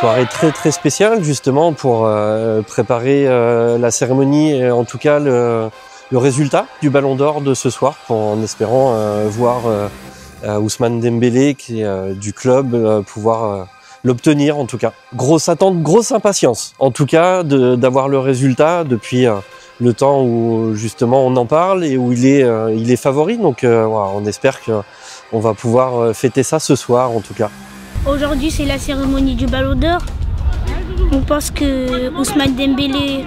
soirée très spéciale justement pour préparer la cérémonie et en tout cas le résultat du Ballon d'Or de ce soir, en espérant voir Ousmane Dembélé qui est du club pouvoir l'obtenir en tout cas. Grosse attente, grosse impatience en tout cas d'avoir le résultat depuis le temps où justement on en parle et où il est favori. Donc voilà, on espère qu'on va pouvoir fêter ça ce soir en tout cas. Aujourd'hui c'est la cérémonie du Ballon d'Or. On pense que Ousmane Dembélé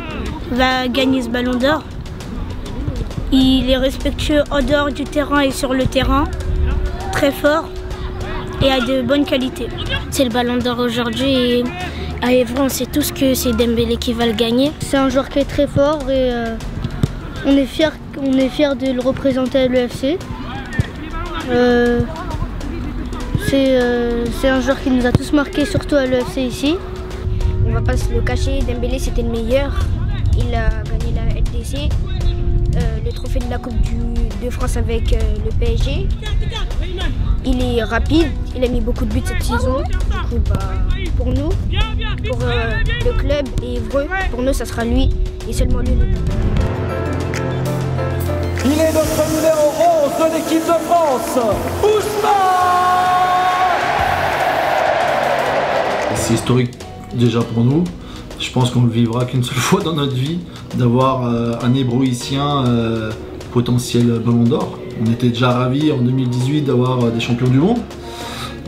va gagner ce Ballon d'Or. Il est respectueux en dehors du terrain et sur le terrain, très fort et a de bonnes qualités. C'est le Ballon d'Or aujourd'hui et à Évron on sait tous que c'est Dembélé qui va le gagner. C'est un joueur qui est très fort et on est fiers de le représenter à l'UFC. C'est un joueur qui nous a tous marqués, surtout à l'UFC ici. On va pas se le cacher, Dembélé c'était le meilleur. Il a gagné la LDC, le trophée de la Coupe de France avec le PSG. Il est rapide, il a mis beaucoup de buts cette saison. Du coup, pour nous, pour le club et Évreux, pour nous ça sera lui et seulement lui. Il est notre numéro 11 de l'équipe de France, Ousmane! C'est historique déjà pour nous. Je pense qu'on le vivra qu'une seule fois dans notre vie, d'avoir un hébroïcien potentiel Ballon d'Or. On était déjà ravis en 2018 d'avoir des champions du monde.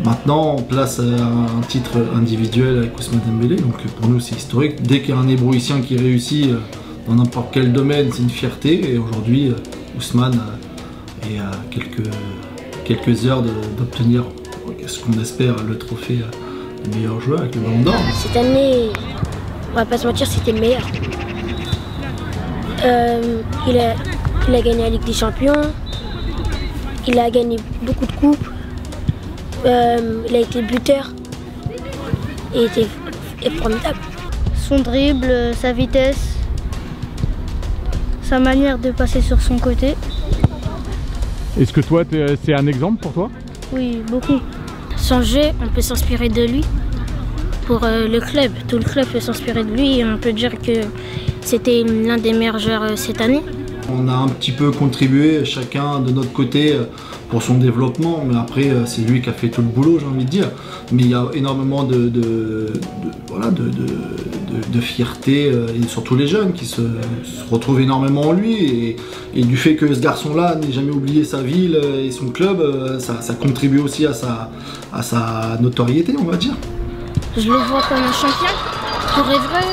Maintenant, on place un titre individuel avec Ousmane Dembélé, donc pour nous c'est historique. Dès qu'il y a un hébroïcien qui réussit dans n'importe quel domaine, c'est une fierté. Et aujourd'hui, Ousmane est à quelques heures d'obtenir ce qu'on espère le trophée de meilleur joueur avec le Ballon d'Or. Cette année, on va pas se mentir, c'était le meilleur. Il a gagné la Ligue des Champions, il a gagné beaucoup de coupes, il a été buteur et était formidable. Son dribble, sa vitesse, sa manière de passer sur son côté. Est-ce que toi, c'est un exemple pour toi? Oui, beaucoup. Son jeu, on peut s'inspirer de lui. Pour le club, tout le club peut s'inspirer de lui et on peut dire que c'était l'un des meilleurs joueurs cette année. On a un petit peu contribué chacun de notre côté pour son développement, mais après c'est lui qui a fait tout le boulot, j'ai envie de dire. Mais il y a énormément de fierté, et surtout les jeunes qui se retrouvent énormément en lui. Et du fait que ce garçon-là n'ait jamais oublié sa ville et son club, ça contribue aussi à sa notoriété, on va dire. Je le vois comme un champion, pour Évreux,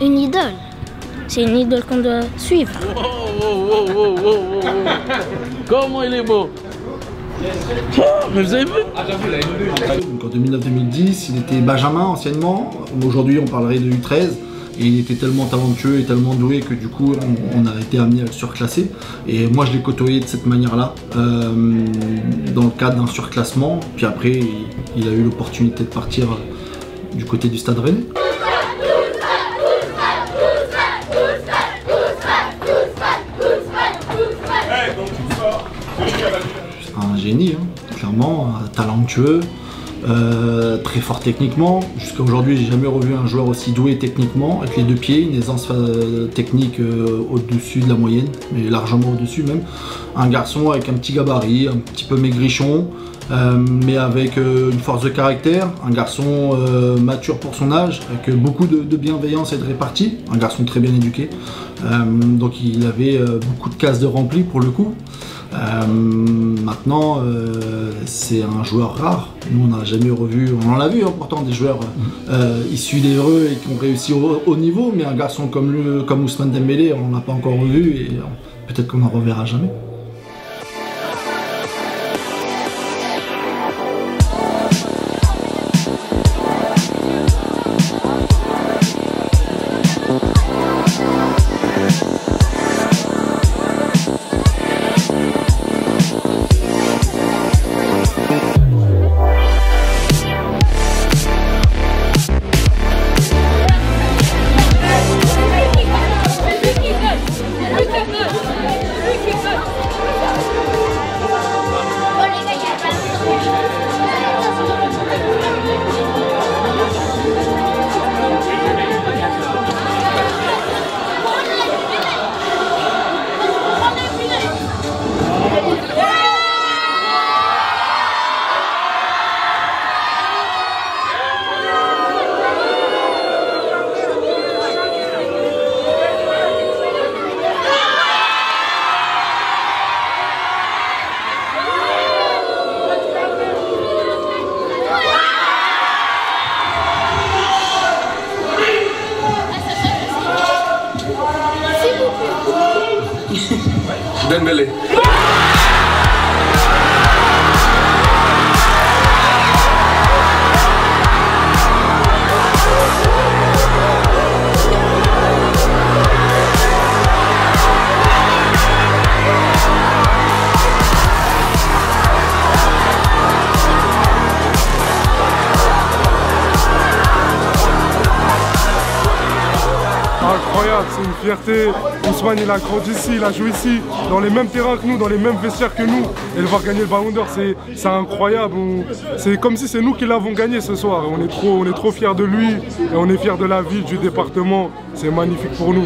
une idole. C'est une idole qu'on doit suivre. Comment il est beau! Mais vous avez vu? Donc en 2009-2010, il était Benjamin anciennement. Aujourd'hui, on parlerait de U13. Et il était tellement talentueux et tellement doué que du coup, on a été amené à le surclasser. Et moi, je l'ai côtoyé de cette manière-là, dans le cadre d'un surclassement. Puis après, il a eu l'opportunité de partir du côté du Stade Rennais. C'est un génie, hein, clairement, talentueux, très fort techniquement. Jusqu'à aujourd'hui, j'ai jamais revu un joueur aussi doué techniquement, avec les deux pieds, une aisance technique au-dessus de la moyenne, mais largement au-dessus même. Un garçon avec un petit gabarit, un petit peu maigrichon, mais avec une force de caractère. Un garçon mature pour son âge, avec beaucoup de bienveillance et de répartie. Un garçon très bien éduqué. Donc il avait beaucoup de cases de rempli pour le coup. Maintenant, c'est un joueur rare. Nous, on n'a jamais revu, on en a vu hein, pourtant des joueurs issus d'Évreux et qui ont réussi au haut niveau, mais un garçon comme Ousmane Dembélé, on l'a pas encore revu et peut-être qu'on n'en reverra jamais. Look at that! Dembélé. Incroyable, c'est une fierté. Ousmane, il a grandi ici, il a joué ici, dans les mêmes terrains que nous, dans les mêmes vestiaires que nous. Et de voir gagner le Ballon d'Or, c'est incroyable. C'est comme si c'est nous qui l'avons gagné ce soir. On est trop fiers de lui et on est fiers de la ville, du département. C'est magnifique pour nous.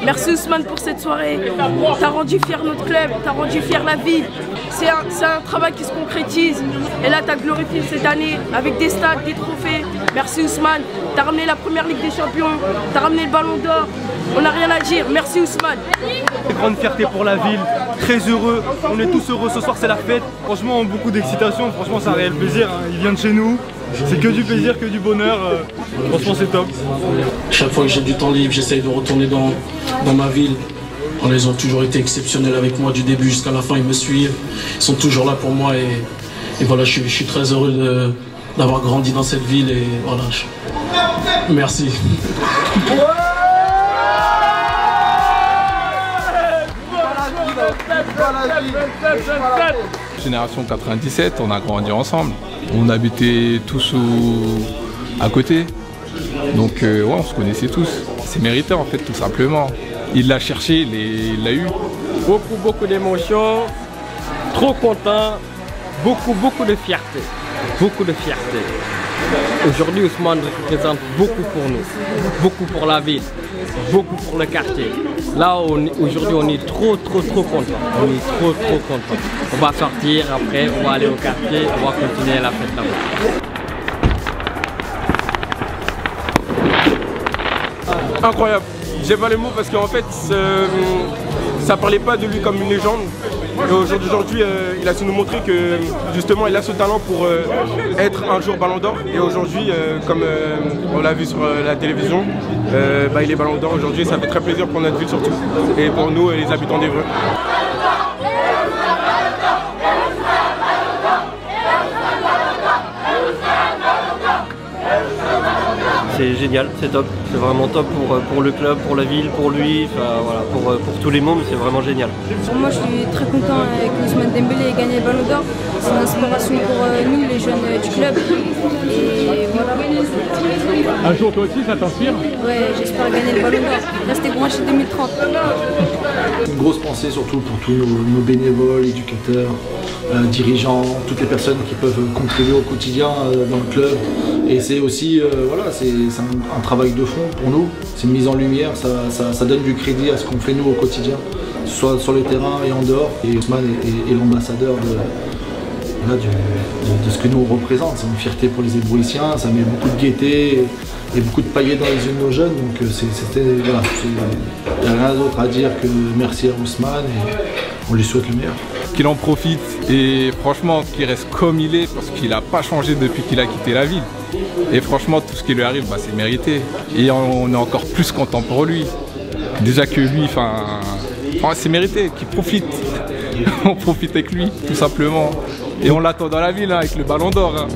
Merci Ousmane pour cette soirée. T'as rendu fier notre club, t'as rendu fier la ville. C'est un travail qui se concrétise. Et là, t'as glorifié cette année avec des stades, des trophées. Merci Ousmane. T'as ramené la première Ligue des Champions, t'as ramené le Ballon d'Or. On n'a rien à dire. Merci Ousmane. Grande fierté pour la ville, très heureux. On est tous heureux ce soir, c'est la fête. Franchement, beaucoup d'excitation. Franchement, c'est un réel plaisir. Il vient de chez nous. C'est que du plaisir, que du bonheur. Franchement, c'est top. Chaque fois que j'ai du temps libre, j'essaye de retourner dans ma ville. Ils ont toujours été exceptionnels avec moi du début jusqu'à la fin. Ils me suivent. Ils sont toujours là pour moi. Et voilà, je suis très heureux d'avoir grandi dans cette ville. Et voilà. Merci. Génération 97, on a grandi ensemble. On habitait tous à côté. Donc ouais, on se connaissait tous. C'est mérité en fait, tout simplement. Il l'a cherché, il l'a eu. Beaucoup d'émotions, trop content, beaucoup de fierté. Beaucoup de fierté. Aujourd'hui, Ousmane représente beaucoup pour nous, beaucoup pour la ville, beaucoup pour le quartier. Là, aujourd'hui, on est trop content. On est trop content. On va sortir après, on va aller au quartier, on va continuer la fête là-bas. Incroyable. J'ai pas les mots parce qu'en fait, ça parlait pas de lui comme une légende. Et aujourd'hui, il a su nous montrer que justement, il a ce talent pour être un jour Ballon d'Or. Et aujourd'hui, comme on l'a vu sur la télévision, il est Ballon d'Or aujourd'hui. Ça fait très plaisir pour notre ville surtout et pour nous, les habitants d'Évreux. C'est génial, c'est top, c'est vraiment top pour le club, pour la ville, pour lui, voilà, pour tous les mômes, c'est vraiment génial. Moi je suis très content que Ousmane Dembélé ait gagné le Ballon d'Or, c'est une inspiration pour nous les jeunes du club et voilà. Un jour toi aussi ça t'inspire? Ouais, j'espère gagner le Ballon d'Or, rester branché 2030. Une grosse pensée surtout pour tous nos bénévoles, éducateurs, dirigeants, toutes les personnes qui peuvent contribuer au quotidien dans le club. Et c'est aussi, voilà, c'est un travail de fond pour nous, c'est une mise en lumière, ça donne du crédit à ce qu'on fait nous au quotidien, soit sur le terrain et en dehors. Et Ousmane est l'ambassadeur de ce que nous on représente. C'est une fierté pour les Ébrouissiens, ça met beaucoup de gaieté et beaucoup de paillettes dans les yeux de nos jeunes. Donc il n'y a rien d'autre à dire que merci à Ousmane et on lui souhaite le meilleur. Qu'il en profite et franchement qu'il reste comme il est parce qu'il n'a pas changé depuis qu'il a quitté la ville. Et franchement tout ce qui lui arrive, c'est mérité. Et on est encore plus content pour lui. Déjà que lui, c'est mérité, qu'il profite. On profite avec lui, tout simplement. Et on l'attend dans la ville avec le Ballon d'Or.